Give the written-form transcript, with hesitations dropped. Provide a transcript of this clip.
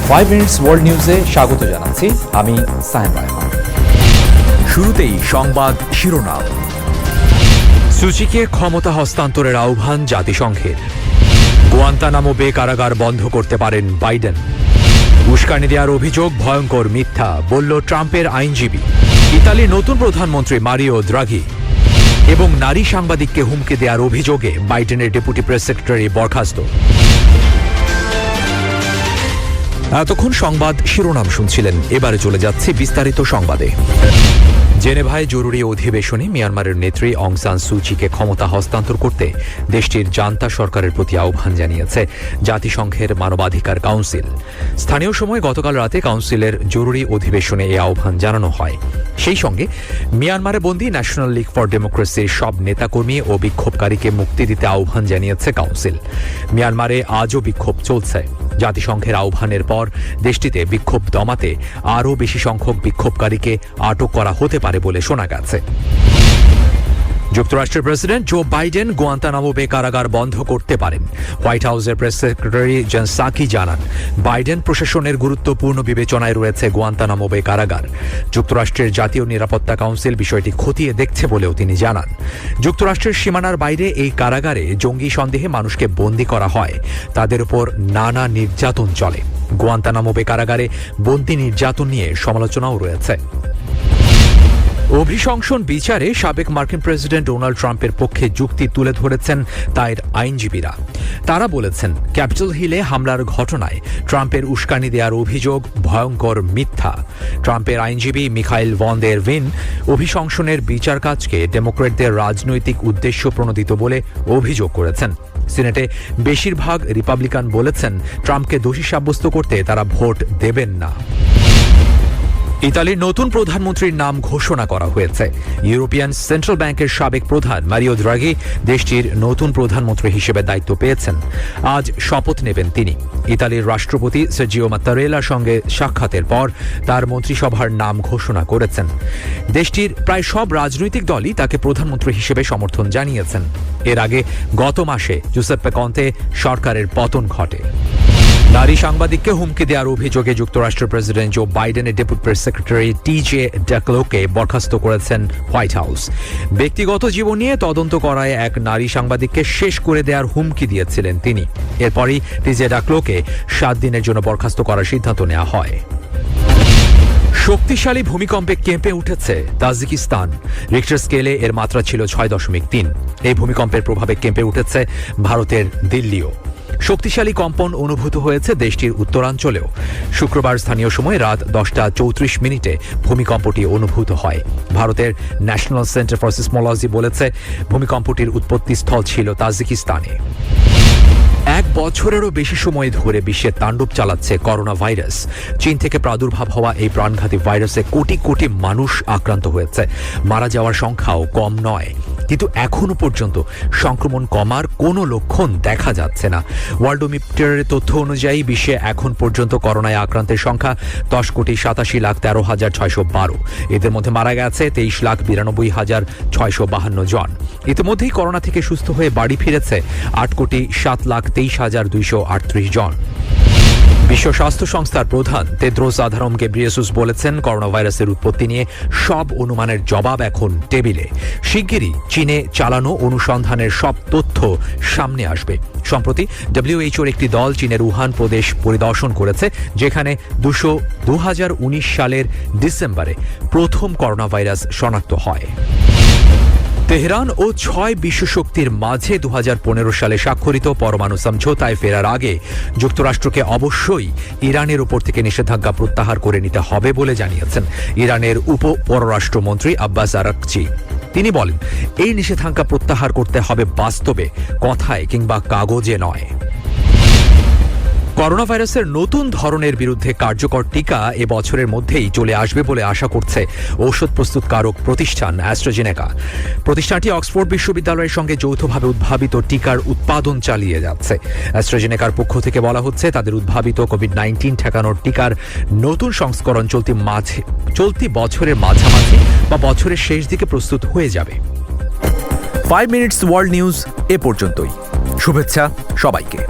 5 minutes world নিউজে স্বাগত জানাচ্ছি আমি সায়েম রায়হান। শুরুতেই সংবাদ শিরোনাম। সুচিকে ক্ষমতা হস্তান্তরের আহ্বান জাতিসংঘের। গুয়ান্তানামো বে কারাগার বন্ধ করতে পারেন বাইডেন। উস্কানি দেওয়ার অভিযোগ ভয়ঙ্কর মিথ্যা বলল ট্রাম্পের আইনজীবী। ইতালির নতুন প্রধানমন্ত্রী মারিও দ্রাঘি এবং নারী সাংবাদিককে হুমকি দেওয়ার অভিযোগে বাইডেনের ডেপুটি প্রেস সেক্রেটারি বরখাস্ত। এতক্ষণ সংবাদ শিরোনাম শুনছিলেন, এবারে চলে যাচ্ছে বিস্তারিত সংবাদে। জেনেভায় জরুরি অধিবেশনে মিয়ানমারের নেত্রী অং সান সুচিকে ক্ষমতা হস্তান্তর করতে দেশটির জান্তা সরকারের প্রতি আহ্বান জানিয়েছে জাতিসংঘের মানবাধিকার কাউন্সিল। স্থানীয় সময় গতকাল রাতে কাউন্সিলের জরুরি অধিবেশনে এই আহ্বান জানানো হয়। সেই সঙ্গে মিয়ানমারে বন্দী ন্যাশনাল লীগ ফর ডেমোক্রেসির সব নেতাকর্মী ও বিক্ষোভকারীকে মুক্তি দিতে আহ্বান জানিয়েছে কাউন্সিল। মিয়ানমারে আজও বিক্ষোভ চলছে। জাতিসংঘের আহ্বানের পর দেশটিতে বিক্ষোভ দমাতে আরও বেশি সংখ্যক বিক্ষোভকারীকে আটক করা হতে পারে বলে শোনা গেছে। যুক্তরাষ্ট্রের প্রেসিডেন্ট জো বাইডেন গুয়ান্তানামো বে কারাগার বন্ধ করতে পারেন। হোয়াইট হাউসের প্রেস সেক্রেটারি জেন সাকি জানান, বাইডেন প্রশাসনের গুরুত্বপূর্ণ বিবেচনায় রয়েছে গুয়ান্তানামো বে কারাগার। যুক্তরাষ্ট্রের জাতীয় নিরাপত্তা কাউন্সিল বিষয়টি খতিয়ে দেখছে বলেও তিনি জানান। যুক্তরাষ্ট্রের সীমানার বাইরে এই কারাগারে জঙ্গি সন্দেহে মানুষকে বন্দী করা হয়, তাদের উপর নানা নির্যাতন চলে। গুয়ান্তানামো বে কারাগারে বন্দী নির্যাতন নিয়ে সমালোচনাও রয়েছে। অভিশংসন বিচারে সাবেক মার্কিন প্রেসিডেন্ট ডোনাল্ড ট্রাম্পের পক্ষে যুক্তি তুলে ধরেছেন তার আইনজীবীরা। তারা বলেছেন, ক্যাপিটল হিলে হামলার ঘটনায় ট্রাম্পের উস্কানি দেওয়ার অভিযোগ ভয়ঙ্কর মিথ্যা। ট্রাম্পের আইনজীবী মিখাইল ভন দের ভিন অভিশংসনের বিচার কাজকে ডেমোক্র্যাটদের রাজনৈতিক উদ্দেশ্য প্রণোদিত বলে অভিযোগ করেছেন। সিনেটে বেশিরভাগ রিপাবলিকান বলেছেন ট্রাম্পকে দোষী সাব্যস্ত করতে তারা ভোট দেবেন না। ইতালির নতুন প্রধানমন্ত্রীর নাম ঘোষণা করা হয়েছে। ইউরোপিয়ান সেন্ট্রাল ব্যাংকের সাবেক প্রধান মারিও দ্রাঘি দেশটির নতুন প্রধানমন্ত্রী হিসেবে দায়িত্ব পেয়েছেন। আজ শপথ নেবেন তিনি। ইতালির রাষ্ট্রপতি সার্জিও মাত্তারেলার সঙ্গে সাক্ষাতের পর তার মন্ত্রিসভার নাম ঘোষণা করেছেন। দেশটির প্রায় সব রাজনৈতিক দলই তাকে প্রধানমন্ত্রী হিসেবে সমর্থন জানিয়েছেন। এর আগে গত মাসে জুসেপ্পে কন্তে সরকারের পতন ঘটে। নারী সাংবাদিককে হুমকি দেওয়ার অভিযোগে যুক্তরাষ্ট্রের প্রেসিডেন্ট জো বাইডেনের ডেপুটি প্রেস সেক্রেটারি টিজে ডাকলোকে বরখাস্ত করেছেন হোয়াইট হাউস। ব্যক্তিগত জীবন নিয়ে তদন্ত করায় এক নারী সাংবাদিককে শেষ করে দেওয়ার হুমকি দিয়েছিলেন তিনি। এরপরই টিজে ডাকলোকে 7 দিনের জন্য বরখাস্ত করার সিদ্ধান্ত নেওয়া হয়। শক্তিশালী ভূমিকম্পে কেঁপে উঠেছে তাজিকিস্তান। রিক্টার স্কেলে এর মাত্রা ছিল 6.3। এই ভূমিকম্পের প্রভাবে কেঁপে উঠেছে ভারতের দিল্লিও। শক্তিশালী কম্পন অনুভূত হয়েছে দেশটির উত্তরাঞ্চলেও। শুক্রবার স্থানীয় সময় রাত 10:34 ভূমিকম্পটি অনুভূত হয়। ভারতের ন্যাশনাল সেন্টার ফর সিসমোলজি বলেছে ভূমিকম্পটির উৎপত্তিস্থল ছিল তাজিকিস্তানে। 1 বছরেরও বেশি সময় ধরে বিশ্বে তাণ্ডব চালাচ্ছে করোনা ভাইরাস। চীন থেকে প্রাদুর্ভাব হওয়া এই প্রাণঘাতী ভাইরাসে কোটি কোটি মানুষ আক্রান্ত হয়েছে। মারা যাওয়ার সংখ্যাও কম নয়, কিন্তু এখনো পর্যন্ত সংক্রমণ কমার কোনো লক্ষণ দেখা যাচ্ছে না। ওয়ার্ল্ডোমিটারের তথ্য অনুযায়ী বিশ্বে এখন পর্যন্ত করোনায় আক্রান্তের সংখ্যা 10,87,13,612। এদের মধ্যে মারা গেছে 23,92,652 জন। ইতিমধ্যেই করোনা থেকে সুস্থ হয়ে বাড়ি ফিরেছে 8,07,23,238 জন। বিশ্ব স্বাস্থ্য সংস্থার প্রধান তেদ্রোস আধানম গেব্রিয়েসুস বলেছেন, করোনা ভাইরাসের উৎপত্তি নিয়ে সব অনুমানের জবাব এখন টেবিলে। শিগগিরই চীনে চালানো অনুসন্ধানের সব তথ্য সামনে আসবে। সম্প্রতি ডব্লিউএইচওর একটি দল চীনের উহান প্রদেশ পরিদর্শন করেছে, যেখানে 2019 সালের ডিসেম্বরে প্রথম করোনা ভাইরাস শনাক্ত হয়। তেহরান ও 6 বিশ্বশক্তির মাঝে 2015 সালে স্বাক্ষরিত পরমাণু সমঝোতায় ফেরার আগে যুক্তরাষ্ট্রকে অবশ্যই ইরানের উপর থেকে নিষেধাজ্ঞা প্রত্যাহার করে নিতে হবে বলে জানিয়েছেন ইরানের পররাষ্ট্রমন্ত্রী আব্বাস আরাকচি। তিনি বলেন, এই নিষেধাজ্ঞা প্রত্যাহার করতে হবে বাস্তবে, কথায় কিংবা কাগজে নয়। করোনা ভাইরাসের নতুন ধরনের বিরুদ্ধে কার্যকর টিকা এ বছরের মধ্যেই চলে আসবে বলে আশা করছে ঔষধ প্রস্তুতকারক প্রতিষ্ঠান অ্যাস্ট্রাজেনেকা। প্রতিষ্ঠানটি অক্সফোর্ড বিশ্ববিদ্যালয়ের সঙ্গে যৌথভাবে উদ্ভাবিত টিকার উৎপাদন চালিয়ে যাচ্ছে। অ্যাস্ট্রাজেনেকার পক্ষ থেকে বলা হচ্ছে, তাদের উদ্ভাবিত কোভিড-19 ঠেকানোর টিকার নতুন সংস্করণ চলতি বছরের মাঝামাঝি বা বছরের শেষ দিকে প্রস্তুত হয়ে যাবে। 5 মিনিটস ওয়ার্ল্ড নিউজ এ পর্যন্তই। শুভেচ্ছা সবাইকে।